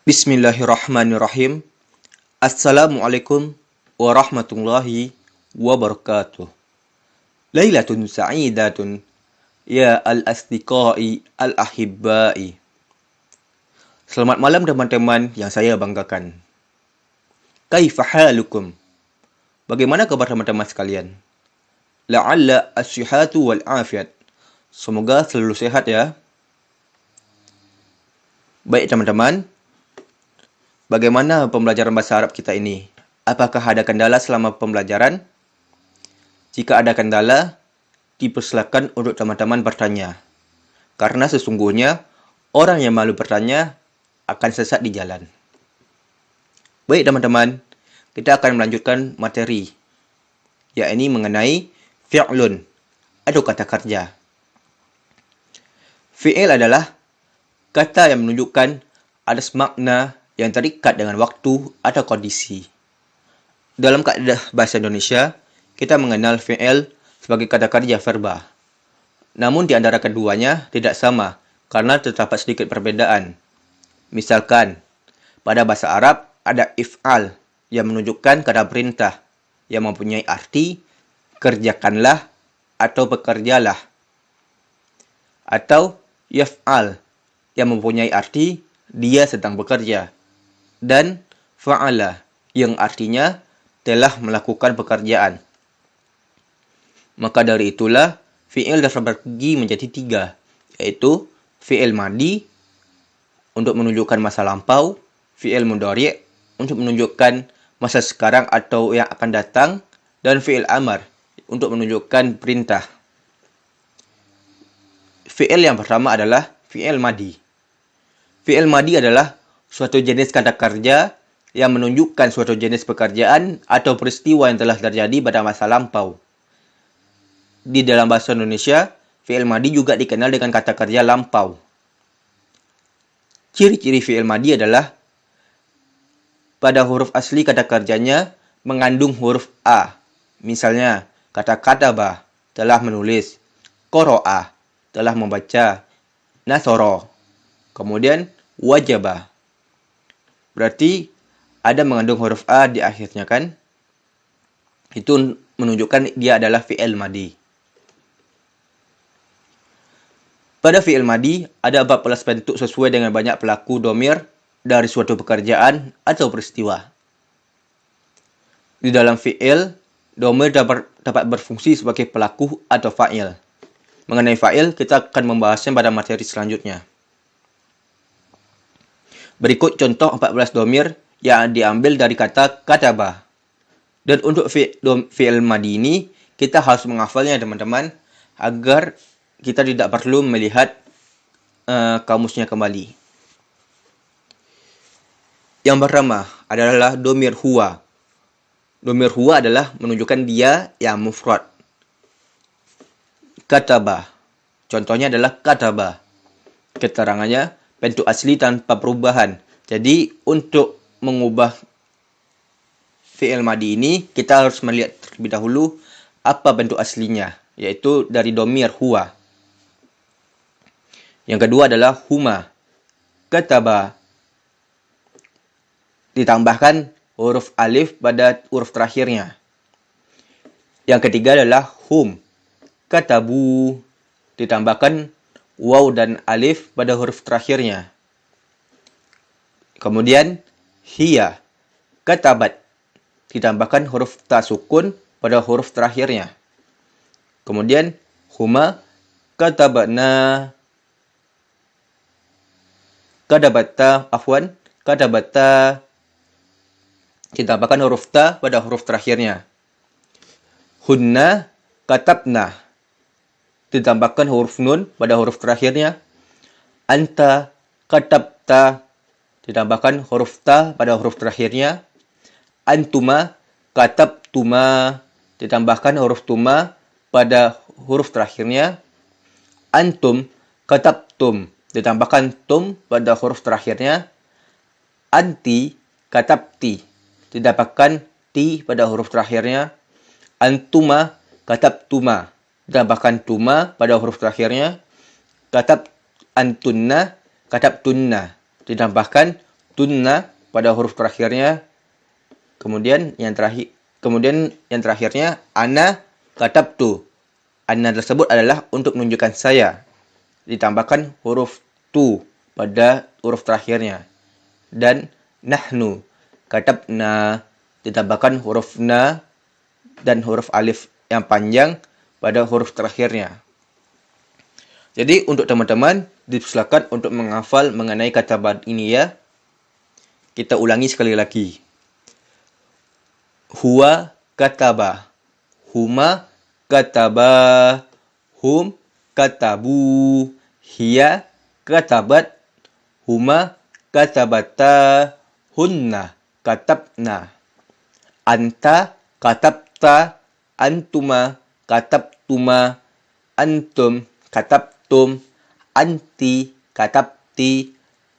Bismillahirrahmanirrahim. Assalamualaikum warahmatullahi wabarakatuh. Lailatun sa'idatun ya al-asdiqai al-ahibbai. Selamat malam teman-teman yang saya banggakan. Kaifa halukum? Bagaimana kabar teman-teman sekalian? La'alla as-sihhatu wal afiat. Semoga selalu sehat ya. Baik teman-teman, bagaimana pembelajaran bahasa Arab kita ini? Apakah ada kendala selama pembelajaran? Jika ada kendala, dipersilakan untuk teman-teman bertanya. Karena sesungguhnya, orang yang malu bertanya akan sesat di jalan. Baik teman-teman, kita akan melanjutkan materi, yakni mengenai fi'lun atau kata kerja. Fi'il adalah kata yang menunjukkan atas makna yang terikat dengan waktu atau kondisi. Dalam kaedah bahasa Indonesia, kita mengenal fi'il sebagai kata kerja verba. Namun di antara keduanya tidak sama karena terdapat sedikit perbedaan. Misalkan, pada bahasa Arab ada if'al yang menunjukkan kata perintah yang mempunyai arti kerjakanlah atau bekerjalah. Atau yaf'al yang mempunyai arti dia sedang bekerja, dan fa'ala yang artinya telah melakukan pekerjaan. Maka dari itulah fi'il dapat terbagi menjadi 3, yaitu fi'il madi untuk menunjukkan masa lampau, fi'il mudhari' untuk menunjukkan masa sekarang atau yang akan datang, dan fi'il amar untuk menunjukkan perintah. Fi'il yang pertama adalah fi'il madi. Fi'il madi adalah suatu jenis kata kerja yang menunjukkan suatu jenis pekerjaan atau peristiwa yang telah terjadi pada masa lampau. Di dalam bahasa Indonesia, fi'il madi juga dikenal dengan kata kerja lampau. Ciri-ciri fi'il madi adalah pada huruf asli kata kerjanya mengandung huruf A. Misalnya, kata kataba telah menulis, qara'a telah membaca, nasara, kemudian wajaba. Berarti ada mengandung huruf A di akhirnya kan? Itu menunjukkan dia adalah fi'il madi. Pada fi'il madi ada 14 bentuk sesuai dengan banyak pelaku dhamir dari suatu pekerjaan atau peristiwa. Di dalam fi'il, dhamir dapat berfungsi sebagai pelaku atau fa'il. Mengenai fa'il, kita akan membahasnya pada materi selanjutnya. Berikut contoh 14 dhamir yang diambil dari kata kataba. Dan untuk fi'il madi ini, kita harus menghafalnya teman-teman, agar kita tidak perlu melihat kamusnya kembali. Yang pertama adalah dhamir huwa. Dhamir huwa adalah menunjukkan dia yang mufrad. Kataba. Contohnya adalah kataba. Keterangannya bentuk asli tanpa perubahan. Jadi untuk mengubah fi'il madi ini, kita harus melihat terlebih dahulu apa bentuk aslinya, yaitu dari dhamir huwa. Yang kedua adalah huma. Kataba. Ditambahkan huruf alif pada huruf terakhirnya. Yang ketiga adalah hum. Katabu. Ditambahkan waw dan alif pada huruf terakhirnya. Kemudian hiya. Katabat. Ditambahkan huruf ta sukun pada huruf terakhirnya. Kemudian huma katabana. Katabata. Ditambahkan huruf ta pada huruf terakhirnya. Hunna katabna. Ditambahkan huruf nun pada huruf terakhirnya. Anta katabta. Ditambahkan huruf ta pada huruf terakhirnya. Antuma katabtuma. Ditambahkan huruf tuma pada huruf terakhirnya. Antum katabtum. Ditambahkan tum pada huruf terakhirnya. Anti katabti. Ditambahkan ti pada huruf terakhirnya. Antuma katabtuma. Ditambahkan tuma pada huruf terakhirnya. Katab antunna, katabtunna. Ditambahkan tunna pada huruf terakhirnya. Kemudian yang terakhirnya ana katabtu. Ana tersebut adalah untuk menunjukkan saya. Ditambahkan huruf tu pada huruf terakhirnya. Dan nahnu katabna ditambahkan huruf na dan huruf alif yang panjang pada huruf terakhirnya. Jadi untuk teman-teman dipersilakan untuk menghafal mengenai kata ini ya. Kita ulangi sekali lagi. Huwa kataba. Huma kataba. Hum katabu. Hiya katabat. Huma katabata. Hunna katabna. Anta katabta. Antuma katabtuma. Antum katabtum. Anti katabti.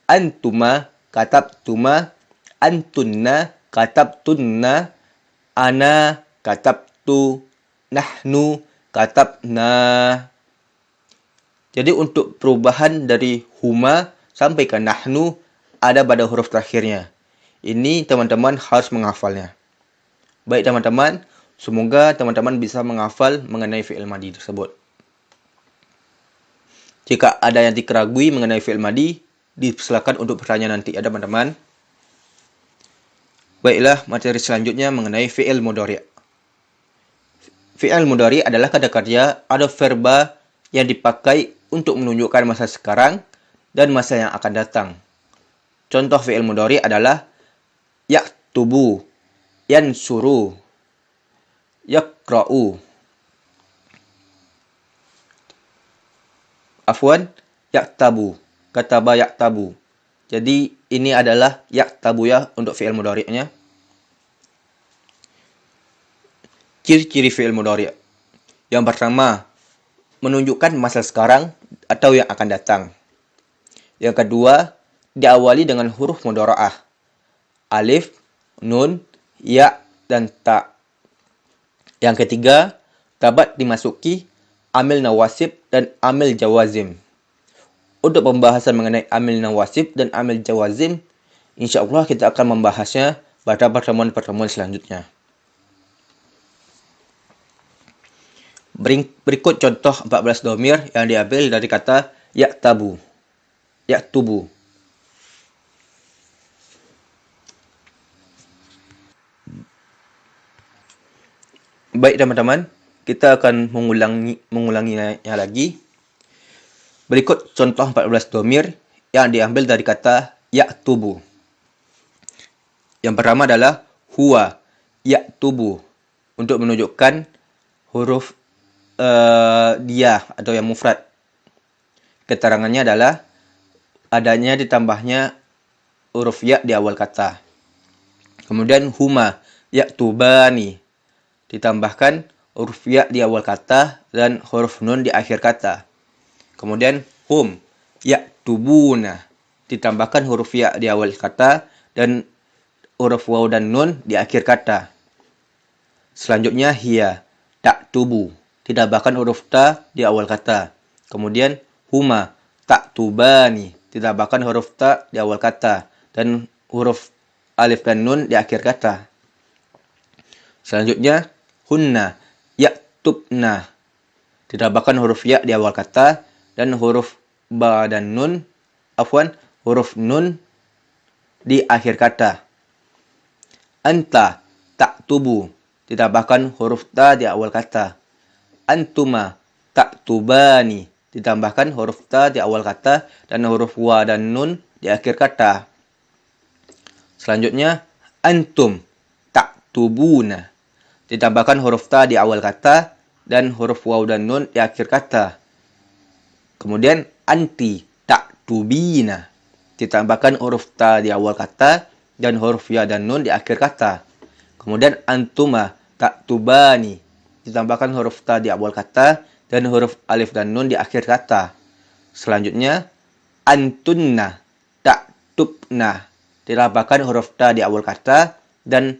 Antuma katabtuma. Antunna katabtunna. Ana katabtu. Nahnu katabna. Jadi untuk perubahan dari huma sampai ke nahnu ada pada huruf terakhirnya. Ini teman-teman harus menghafalnya. Baik teman-teman, semoga teman-teman bisa menghafal mengenai fi'il madi tersebut. Jika ada yang dikeragui mengenai fi'il madi, dipersilakan untuk bertanya nanti ya teman-teman. Baiklah, materi selanjutnya mengenai fi'il mudhari'. Fi'il mudhari' adalah kata kerja atau verba yang dipakai untuk menunjukkan masa sekarang dan masa yang akan datang. Contoh fi'il mudhari' adalah yaktubu, yansuru, yakra'u. Afwan, yaktabu, kataba yaktabu. Jadi ini adalah yaktabu ya untuk fi'il mudhari'nya. Ciri-ciri fi'il mudhari'. Yang pertama, menunjukkan masa sekarang atau yang akan datang. Yang kedua, diawali dengan huruf mudhara'ah. Alif, nun, ya, dan ta. Yang ketiga, dapat dimasuki amil nawasib dan amil jawazim. Untuk pembahasan mengenai amil nawasib dan amil jawazim, insya Allah kita akan membahasnya pada pertemuan-pertemuan selanjutnya. Berikut contoh 14 dhamir yang diambil dari kata yaktabu. Yaktubu. Baik teman-teman, kita akan mengulanginya lagi. Berikut contoh 14 dhamir yang diambil dari kata yaktubu. Yang pertama adalah huwa yaktubu, untuk menunjukkan huruf dia atau yang mufrad. Keterangannya adalah adanya ditambahnya huruf ya di awal kata. Kemudian huma yaktubani, ditambahkan huruf ya di awal kata dan huruf nun di akhir kata. Kemudian hum yaktubuna, ditambahkan huruf ya di awal kata dan huruf waw dan nun di akhir kata. Selanjutnya hiya taktubu, ditambahkan huruf ta di awal kata. Kemudian huma taktubani, ditambahkan huruf ta di awal kata dan huruf alif dan nun di akhir kata. Selanjutnya hunna yaktubna, ditambahkan huruf ya di awal kata dan huruf ba dan nun, huruf nun di akhir kata. Anta taktubu, ditambahkan huruf ta di awal kata. Antuma taktubani, ditambahkan huruf ta di awal kata dan huruf wa dan nun di akhir kata. Selanjutnya antum taktubuna, ditambahkan huruf ta di awal kata dan huruf waw dan nun di akhir kata. Kemudian anti taktubina, ditambahkan huruf ta di awal kata dan huruf ya dan nun di akhir kata. Kemudian antuma taktubani, ditambahkan huruf ta di awal kata dan huruf alif dan nun di akhir kata. Selanjutnya antunna taktubna, ditambahkan huruf ta di awal kata dan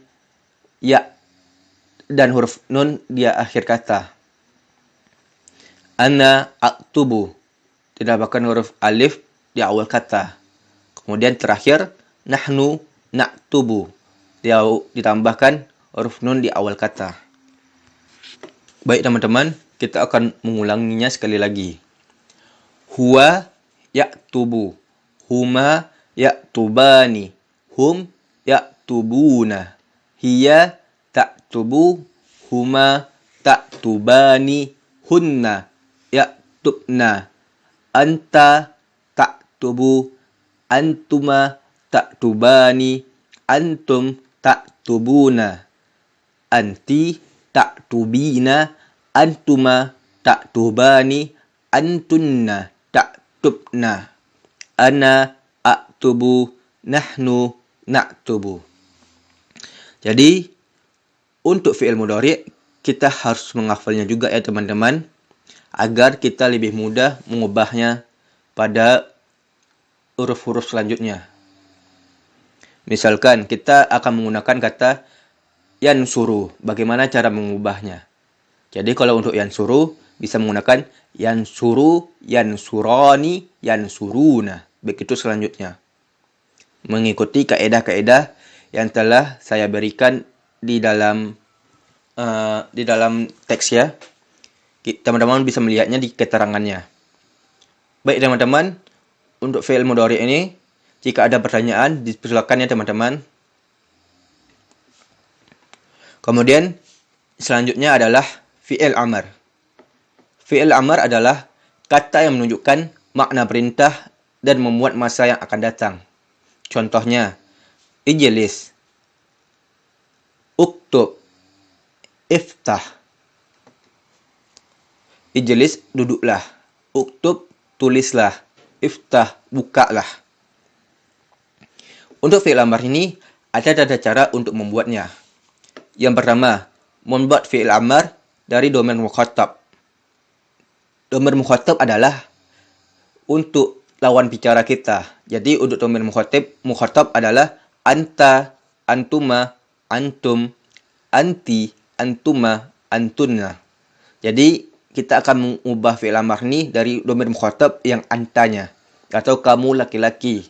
ya dan huruf nun di akhir kata. Ana aktubu, ditambahkan huruf alif di awal kata. Kemudian terakhir nahnu naktubu. Dia ditambahkan huruf nun di awal kata. Baik teman-teman, kita akan mengulanginya sekali lagi. Huwa yaktubu, huma yaktubani, hum yaktubuna, hiya taktubu, huma taktubani, hunna yaktubna, anta taktubu, antuma taktubani, antum taktubuna, anti taktubina, antuma taktubani, antunna taktubna, ana aktubu, nahnu naktubu. Jadi untuk fi'il mudhari' kita harus menghafalnya juga ya teman-teman, agar kita lebih mudah mengubahnya pada huruf-huruf selanjutnya. Misalkan kita akan menggunakan kata yansuru. Bagaimana cara mengubahnya? Jadi kalau untuk yansuru bisa menggunakan yansuru, yansurani, yansuruna. Begitu selanjutnya. Mengikuti kaedah-kaedah yang telah saya berikan di dalam teks ya. Teman-teman bisa melihatnya di keterangannya. Baik teman-teman, untuk fi'il mudhari' ini jika ada pertanyaan dipersilakan ya teman-teman. Kemudian selanjutnya adalah fi'il amr. Fi'il amr adalah kata yang menunjukkan makna perintah dan memuat masa yang akan datang. Contohnya, ijlis, uktub, iftah. Ijlis, duduklah. Uktub, tulislah. Iftah, bukalah. Untuk fi'il amr ini ada tata cara untuk membuatnya. Yang pertama, membuat fi'il amr dari dhamir mukhatab. Dhamir mukhatab adalah untuk lawan bicara kita. Jadi untuk dhamir mukhatab adalah anta, antuma, antum, anti, antuma, antunna. Jadi kita akan mengubah fi'il amr ini dari dhamir mukhatab yang antanya atau kamu laki-laki.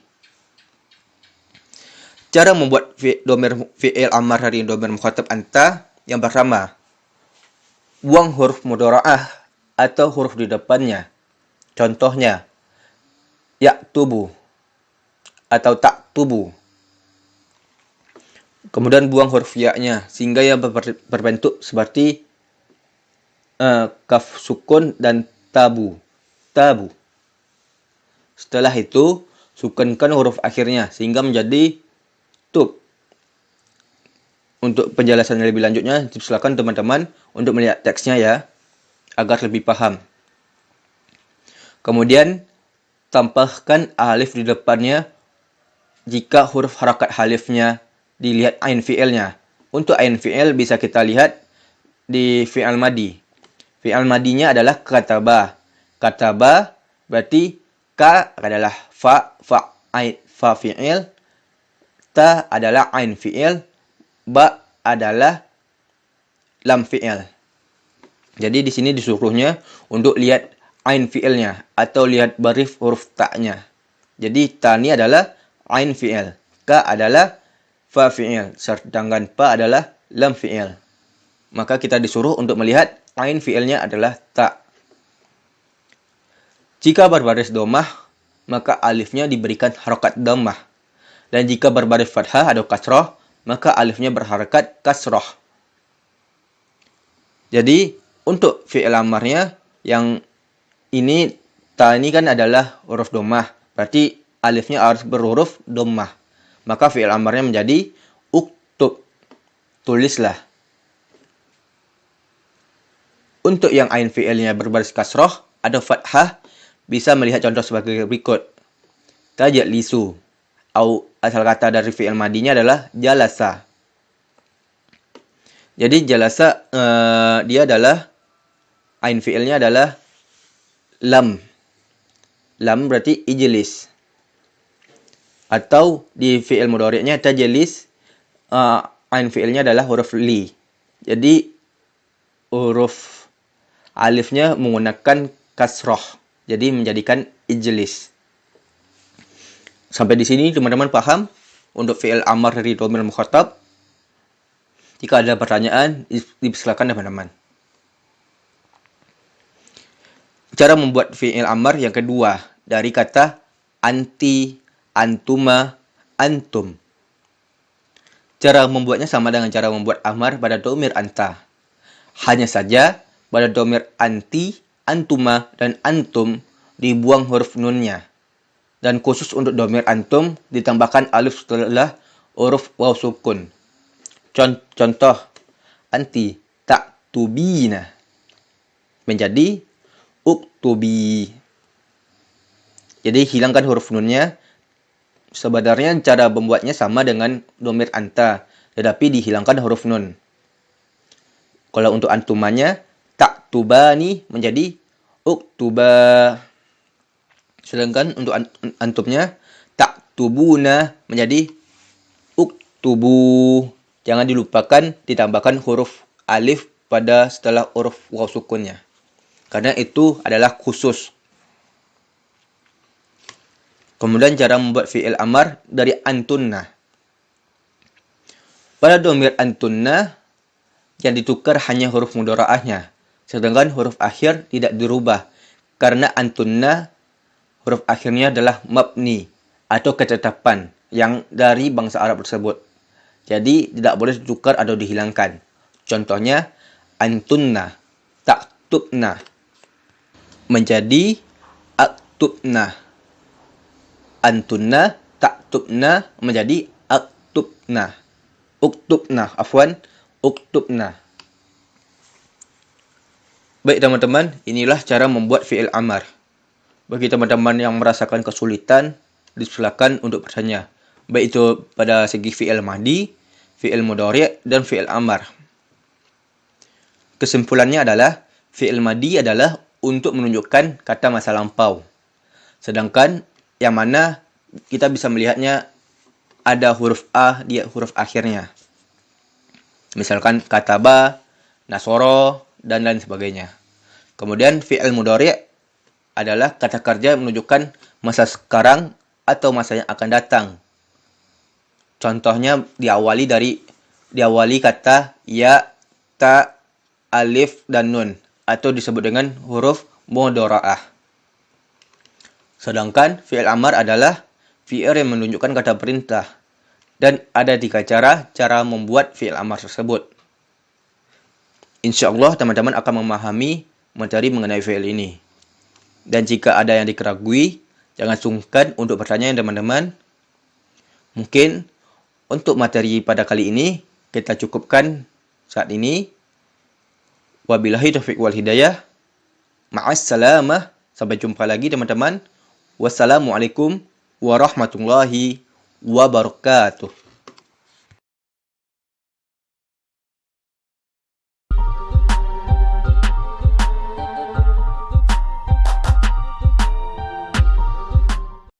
Cara membuat fi'il amr dari dhamir mukhatab anta, yang pertama, buang huruf mudhara'ah atau huruf di depannya. Contohnya, yaktubu atau taktubu. Kemudian buang huruf ya-nya sehingga ia berbentuk seperti kaf sukun dan tabu. Tabu. Setelah itu, sukunkan huruf akhirnya sehingga menjadi tub. Untuk penjelasan lebih lanjutnya, silakan teman-teman untuk melihat teksnya ya, agar lebih paham. Kemudian, tambahkan alif di depannya jika huruf harakat alifnya dilihat ain fi'ilnya. Untuk ain fi'il bisa kita lihat di fi'il madi. Fi'il madinya adalah kataba. Kataba berarti ka adalah fa fi'il, ta adalah ain fi'il, ba adalah lam fi'il. Jadi di sini disuruhnya untuk lihat ain fi'ilnya atau lihat baris huruf ta-nya. Jadi ta ini adalah ain fi'il, ka adalah fa fi'il, sedangkan pa adalah lam fi'il. Maka kita disuruh untuk melihat ain fi'ilnya adalah ta. Jika berbaris dhammah, maka alifnya diberikan harakat dhammah. Dan jika berbaris fathah atau kasrah, maka alifnya berharakat kasrah. Jadi, untuk fi'il amarnya yang ini, ta ini kan adalah huruf dhammah. Berarti alifnya harus berhuruf dhammah. Maka fi'il amarnya menjadi uktub. Tulislah. Untuk yang ain fi'ilnya berbaris kasrah atau fathah, bisa melihat contoh sebagai berikut. Tajlisu. Asal kata dari fi'il madinya adalah jalasa. Jadi jalasa dia adalah ain fi'ilnya adalah lam. Lam berarti ijlis. Atau di fi'il mudhari'nya tajlis, ain fi'ilnya adalah huruf li. Jadi huruf alifnya menggunakan kasroh. Jadi menjadikan ijlis. Sampai di sini teman-teman paham? untuk fi'il amar dari dhamir mukhatab. Jika ada pertanyaan, dipersilakan teman-teman. Cara membuat fi'il amar yang kedua dari kata anti, antuma, antum. Cara membuatnya sama dengan cara membuat amar pada dhamir anta. Hanya saja pada dhamir anti, antuma, dan antum dibuang huruf nunnya. Dan khusus untuk dhamir antum ditambahkan alif setelah huruf waw sukun. Contoh, anti taktubina menjadi uktubi. Jadi hilangkan huruf nunnya. Sebenarnya cara membuatnya sama dengan dhamir anta, tetapi dihilangkan huruf nun. Kalau untuk antumanya, taktubani menjadi uktuba. Sedangkan untuk antumnya, taktubuna menjadi uktubu. Jangan dilupakan ditambahkan huruf alif pada setelah huruf waw sukunnya. Karena itu adalah khusus. Kemudian cara membuat fi'il amar dari antunna. Pada dhamir antunna yang ditukar hanya huruf mudharaahnya, sedangkan huruf akhir tidak dirubah. Karena antunna huruf akhirnya adalah mabni atau ketetapan yang dari bangsa Arab tersebut. Jadi tidak boleh ditukar atau dihilangkan. Contohnya antunna taktubna menjadi aktubna. Antunna taktubna menjadi aktubna. Uktubna. Baik teman-teman, inilah cara membuat fi'il amar. Bagi teman-teman yang merasakan kesulitan, disilakan untuk bertanya. Baik itu pada segi fi'il madhi, fi'il mudhari', dan fi'il amar. Kesimpulannya adalah, fi'il madhi adalah untuk menunjukkan kata masa lampau. Sedangkan yang mana kita bisa melihatnya ada huruf A di huruf akhirnya. Misalkan kataba, nasoro, dan lain sebagainya. Kemudian fi'il mudhari' adalah kata kerja menunjukkan masa sekarang atau masa yang akan datang. Contohnya diawali kata ya, ta, alif, dan nun, atau disebut dengan huruf mudhara'ah. Sedangkan fi'il amar adalah fi'il yang menunjukkan kata perintah. Dan ada 3 cara membuat fi'il amar tersebut. Insya Allah teman-teman akan memahami materi mengenai fi'il ini. Dan jika ada yang dikeragui, jangan sungkan untuk bertanya teman-teman. Mungkin untuk materi pada kali ini kita cukupkan saat ini. Wabillahi taufiq wal hidayah. Ma'assalamah. Sampai jumpa lagi teman-teman. Wassalamualaikum warahmatullahi wabarakatuh.